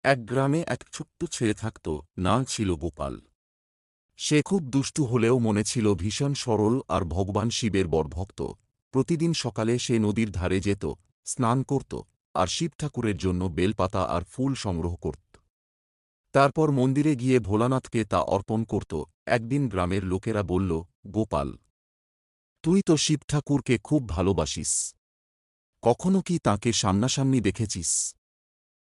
এক গ্রামে এক ছোট্ট ছেলে থাকত, নাম ছিল গোপাল। সে খুব দুষ্টু হলেও মনে ছিল ভীষণ সরল আর ভগবান শিবের বড় ভক্ত। প্রতিদিন সকালে সে নদীর ধারে যেত, স্নান করত, আর শিব ঠাকুরের জন্য বেলপাতা আর ফুল সংগ্রহ করত। তারপর মন্দিরে গিয়ে ভোলানাথকে তা অর্পণ করত। একদিন গ্রামের লোকেরা বলল, গোপাল, তুই তো শিব ঠাকুরকে খুব ভালোবাসিস, কখনো কি তাঁকে সামনাসামনি দেখেছিস?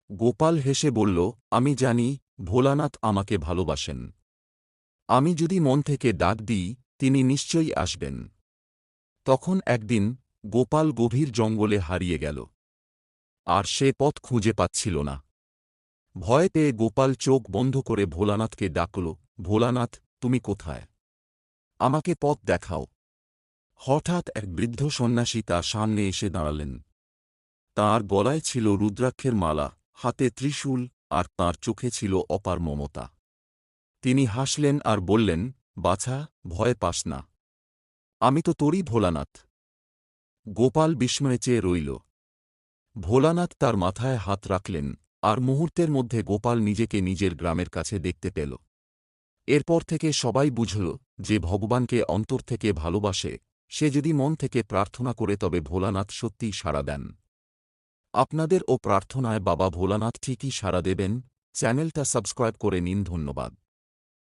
গোপাল হেসে বলল, আমি জানি ভোলানাথ আমাকে ভালোবাসেন। আমি যদি মন থেকে ডাক দিই, তিনি নিশ্চয়ই আসবেন। তখন একদিন গোপাল গভীর জঙ্গলে হারিয়ে গেল, আর সে পথ খুঁজে পাচ্ছিল না। ভয় পেয়ে গোপাল চোখ বন্ধ করে ভোলানাথকে ডাকল, ভোলানাথ, তুমি কোথায়? আমাকে পথ দেখাও। হঠাৎ এক বৃদ্ধ সন্ন্যাসী তার সামনে এসে দাঁড়ালেন। তাঁর গলায় ছিল রুদ্রাক্ষের মালা, হাতে ত্রিশূল, আর তাঁর চোখে ছিল অপার মমতা। তিনি হাসলেন আর বললেন, বাছা, ভয় পাস না, আমি তো তোরই ভোলানাথ। গোপাল বিস্ময়ে চেয়ে রইল। ভোলানাথ তার মাথায় হাত রাখলেন, আর মুহূর্তের মধ্যে গোপাল নিজেকে নিজের গ্রামের কাছে দেখতে পেল। এরপর থেকে সবাই বুঝল যে ভগবানকে অন্তর থেকে ভালোবাসে, সে যদি মন থেকে প্রার্থনা করে তবে ভোলানাথ সত্যিই সাড়া দেন। আপনাদের ও প্রার্থনায় বাবা ভোলানাথ ঠিকই সাড়া দেবেন। চ্যানেলটা সাবস্ক্রাইব করে নিন। ধন্যবাদ।